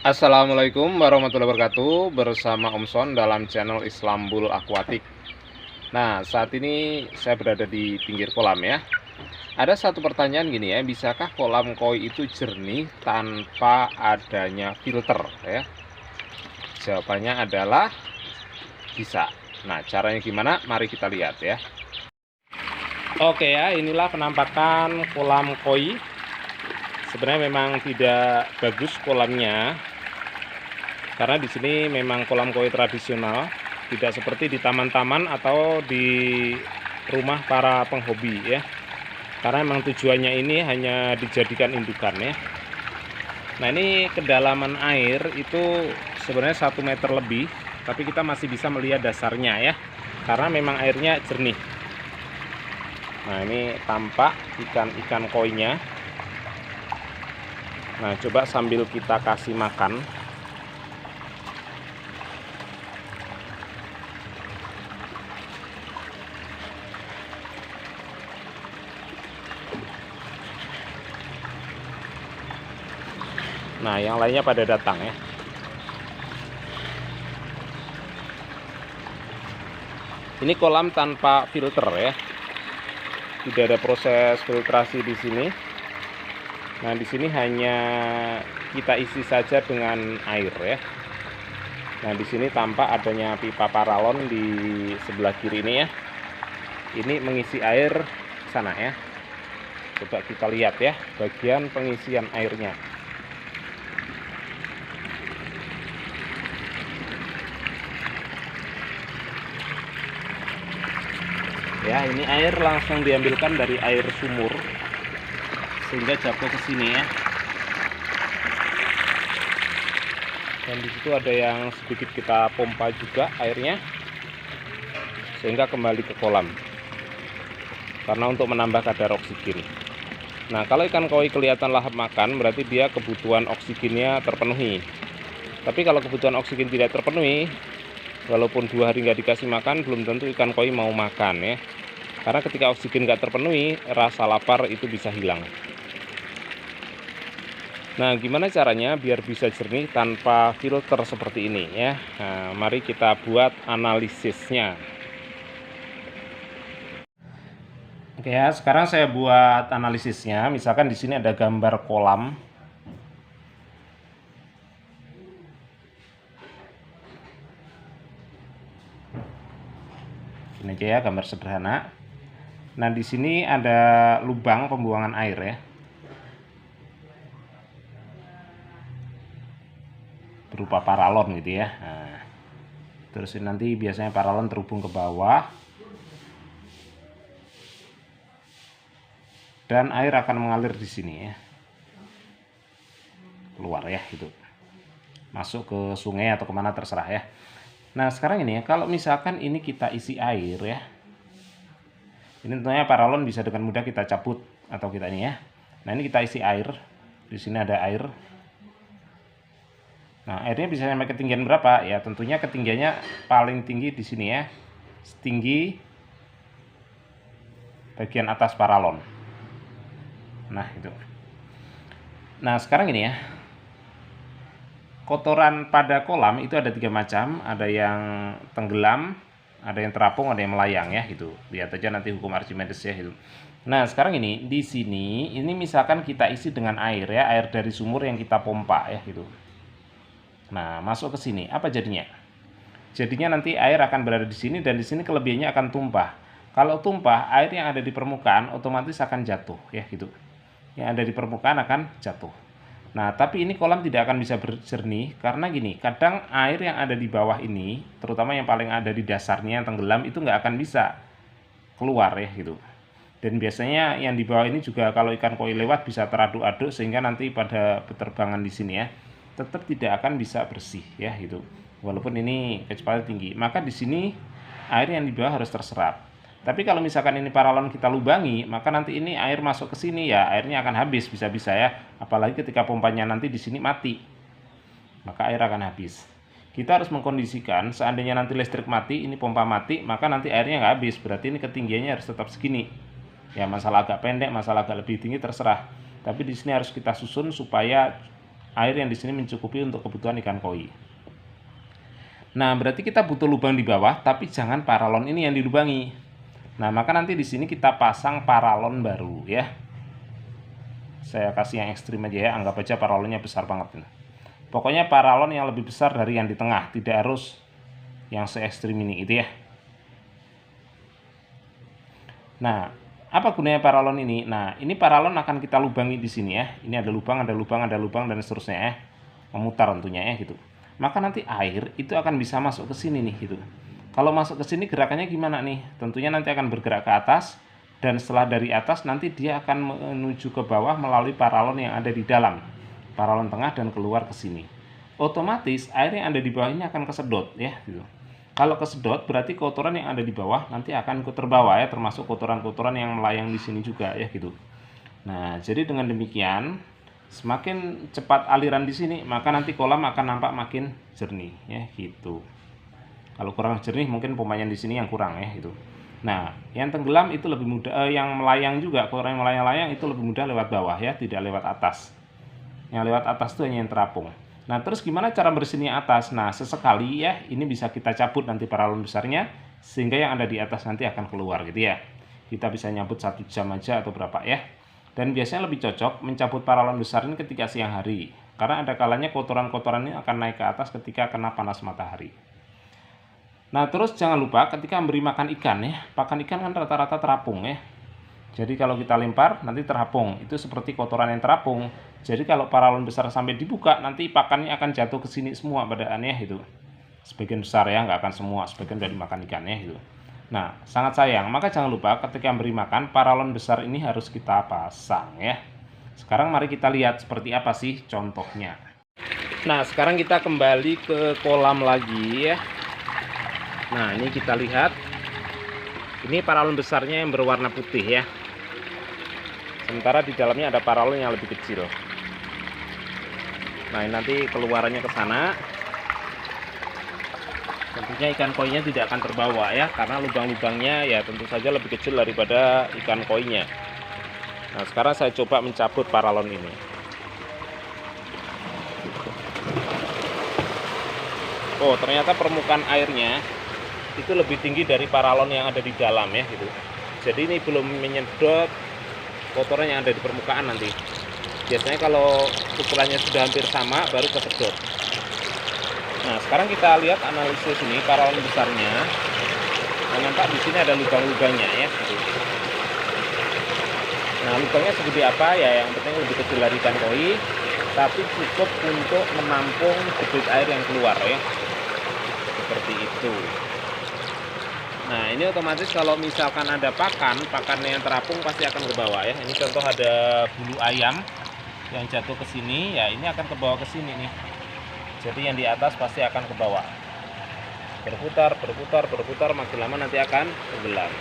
Assalamualaikum warahmatullahi wabarakatuh. Bersama Om Son dalam channel Islambul Aquatic. Nah, saat ini saya berada di pinggir kolam ya. Ada satu pertanyaan gini ya, bisakah kolam koi itu jernih tanpa adanya filter ya? Jawabannya adalah bisa. Nah, caranya gimana? Mari kita lihat ya. Oke ya, inilah penampakan kolam koi. Sebenarnya memang tidak bagus kolamnya, karena di sini memang kolam koi tradisional, tidak seperti di taman-taman atau di rumah para penghobi ya. Karena memang tujuannya ini hanya dijadikan indukan ya. Nah, ini kedalaman air itu sebenarnya 1 meter lebih, tapi kita masih bisa melihat dasarnya ya, karena memang airnya jernih. Nah, ini tampak ikan-ikan koinya. Nah, coba sambil kita kasih makan. Nah, yang lainnya pada datang ya. Ini kolam tanpa filter ya. Tidak ada proses filtrasi di sini. Nah, di sini hanya kita isi saja dengan air ya. Nah, di sini tampak adanya pipa paralon di sebelah kiri ini ya. Ini mengisi air ke sana ya. Coba kita lihat ya, bagian pengisian airnya. Ya, ini air langsung diambilkan dari air sumur sehingga jatuh ke sini ya. Dan di situ ada yang sedikit kita pompa juga airnya sehingga kembali ke kolam. Karena untuk menambah kadar oksigen. Nah, kalau ikan koi kelihatan lahap makan, berarti dia kebutuhan oksigennya terpenuhi. Tapi kalau kebutuhan oksigen tidak terpenuhi, walaupun 2 hari nggak dikasih makan, belum tentu ikan koi mau makan ya. Karena ketika oksigen nggak terpenuhi, rasa lapar itu bisa hilang. Nah, gimana caranya biar bisa jernih tanpa filter seperti ini ya? Nah, mari kita buat analisisnya. Oke ya, sekarang saya buat analisisnya. Misalkan di sini ada gambar kolam. Ini aja ya, gambar sederhana. Nah, di sini ada lubang pembuangan air ya. Berupa paralon gitu ya. Nah, terus nanti biasanya paralon terhubung ke bawah. Dan air akan mengalir di sini ya. Keluar ya gitu. Masuk ke sungai atau kemana terserah ya. Nah, sekarang ini ya, kalau misalkan ini kita isi air ya. Ini tentunya paralon bisa dengan mudah kita cabut atau kita ini ya. Nah, ini kita isi air. Di sini ada air. Nah, airnya bisa sampai ketinggian berapa? Ya, tentunya ketinggiannya paling tinggi di sini ya. Setinggi bagian atas paralon. Nah, itu. Nah, sekarang ini ya. Kotoran pada kolam itu ada 3 macam. Ada yang tenggelam, ada yang terapung, ada yang melayang ya gitu. Lihat aja nanti hukum Archimedes ya gitu. Nah, sekarang ini di sini ini misalkan kita isi dengan air ya, air dari sumur yang kita pompa ya gitu. Nah, masuk ke sini, apa jadinya? Jadinya nanti air akan berada di sini dan di sini kelebihannya akan tumpah. Kalau tumpah, air yang ada di permukaan otomatis akan jatuh ya gitu. Yang ada di permukaan akan jatuh. Nah, tapi ini kolam tidak akan bisa berjernih karena gini, kadang air yang ada di bawah ini, terutama yang paling ada di dasarnya yang tenggelam itu nggak akan bisa keluar ya gitu. Dan biasanya yang di bawah ini juga kalau ikan koi lewat bisa teraduk-aduk sehingga nanti pada penerbangan di sini ya tetap tidak akan bisa bersih ya gitu. Walaupun ini kecepatan tinggi, maka di sini air yang di bawah harus terserap. Tapi kalau misalkan ini paralon kita lubangi, maka nanti ini air masuk ke sini ya, airnya akan habis bisa-bisa ya. Apalagi ketika pompanya nanti di sini mati, maka air akan habis. Kita harus mengkondisikan seandainya nanti listrik mati, ini pompa mati, maka nanti airnya nggak habis. Berarti ini ketinggiannya harus tetap segini. Ya, masalah agak pendek, masalah agak lebih tinggi terserah. Tapi di sini harus kita susun supaya air yang di sini mencukupi untuk kebutuhan ikan koi. Nah, berarti kita butuh lubang di bawah, tapi jangan paralon ini yang dilubangi. Nah, maka nanti di sini kita pasang paralon baru ya. Saya kasih yang ekstrim aja ya, anggap aja paralonnya besar banget. Pokoknya paralon yang lebih besar dari yang di tengah, tidak harus yang se ekstrim ini gitu ya. Nah, apa gunanya paralon ini? Nah, ini paralon akan kita lubangi di sini ya. Ini ada lubang, ada lubang, ada lubang, dan seterusnya ya. Memutar tentunya ya gitu. Maka nanti air itu akan bisa masuk ke sini nih gitu. Kalau masuk ke sini gerakannya gimana nih? Tentunya nanti akan bergerak ke atas, dan setelah dari atas nanti dia akan menuju ke bawah melalui paralon yang ada di dalam. Paralon tengah dan keluar ke sini. Otomatis air yang ada di bawah ini akan kesedot ya gitu. Kalau kesedot berarti kotoran yang ada di bawah nanti akan ikut terbawa ya, termasuk kotoran-kotoran yang melayang di sini juga ya gitu. Nah, jadi dengan demikian semakin cepat aliran di sini, maka nanti kolam akan nampak makin jernih ya gitu. Kalau kurang jernih mungkin pemandian di sini yang kurang ya gitu. Nah, yang tenggelam itu lebih mudah, yang melayang juga, kotoran yang melayang-layang itu lebih mudah lewat bawah ya, tidak lewat atas. Yang lewat atas itu hanya yang terapung. Nah, terus gimana cara bersihinnya atas? Nah, sesekali ya, ini bisa kita cabut nanti paralon besarnya, sehingga yang ada di atas nanti akan keluar gitu ya. Kita bisa nyabut 1 jam aja atau berapa ya. Dan biasanya lebih cocok mencabut paralon besar ini ketika siang hari, karena ada kalanya kotoran-kotoran ini akan naik ke atas ketika kena panas matahari. Nah, terus jangan lupa ketika memberi makan ikan ya, pakan ikan kan rata-rata terapung ya. Jadi kalau kita lempar nanti terapung, itu seperti kotoran yang terapung. Jadi kalau paralon besar sampai dibuka, nanti pakannya akan jatuh ke sini semua padaannya itu. Sebagian besar ya, nggak akan semua, sebagian dari makan ikannya itu. Nah, sangat sayang, maka jangan lupa ketika memberi makan, paralon besar ini harus kita pasang ya. Sekarang mari kita lihat seperti apa sih contohnya. Nah, sekarang kita kembali ke kolam lagi ya. Nah, ini kita lihat. Ini paralon besarnya yang berwarna putih ya. Sementara di dalamnya ada paralon yang lebih kecil. Nah, ini nanti keluarannya ke sana. Tentunya ikan koinya tidak akan terbawa ya, karena lubang-lubangnya ya tentu saja lebih kecil daripada ikan koinya. Nah, sekarang saya coba mencabut paralon ini. Oh, ternyata permukaan airnya itu lebih tinggi dari paralon yang ada di dalam ya gitu. Jadi ini belum menyedot kotoran yang ada di permukaan nanti. Biasanya kalau ukurannya sudah hampir sama baru kesedot. Nah, sekarang kita lihat analisis ini paralon besarnya. Nah, nampak di sini ada lubang-lubangnya ya. Nah, lubangnya seperti apa ya? Yang penting lebih kecil dari ikan koi, tapi cukup untuk menampung debit air yang keluar ya. Seperti itu. Nah, ini otomatis kalau misalkan ada pakannya yang terapung pasti akan ke bawah ya. Ini contoh ada bulu ayam yang jatuh ke sini, ya ini akan ke bawah ke sini nih. Jadi yang di atas pasti akan ke bawah. Berputar, berputar, berputar, makin lama nanti akan tenggelam.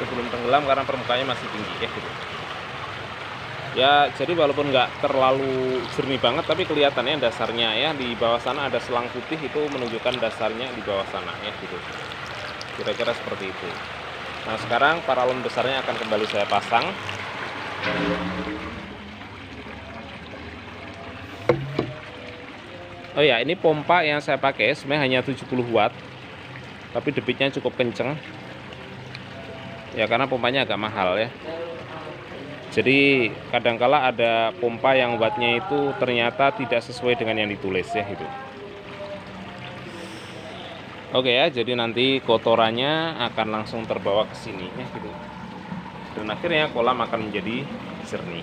Sebelum tenggelam karena permukaannya masih tinggi ya gitu. Ya, jadi walaupun nggak terlalu jernih banget, tapi kelihatannya dasarnya ya di bawah sana ada selang putih, itu menunjukkan dasarnya di bawah sana ya gitu. Kira-kira seperti itu. Nah, sekarang paralon besarnya akan kembali saya pasang. Oh ya, ini pompa yang saya pakai sebenarnya hanya 70 watt, tapi debitnya cukup kenceng. Ya, karena pompanya agak mahal ya. Jadi kadangkala ada pompa yang wattnya itu ternyata tidak sesuai dengan yang ditulis ya gitu. Oke ya, jadi nanti kotorannya akan langsung terbawa ke sini ya gitu. Dan akhirnya kolam akan menjadi jernih.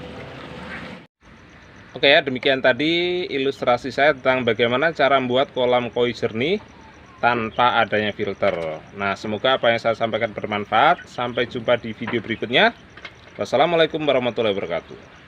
Oke ya, demikian tadi ilustrasi saya tentang bagaimana cara membuat kolam koi jernih tanpa adanya filter. Nah, semoga apa yang saya sampaikan bermanfaat. Sampai jumpa di video berikutnya. Wassalamualaikum warahmatullahi wabarakatuh.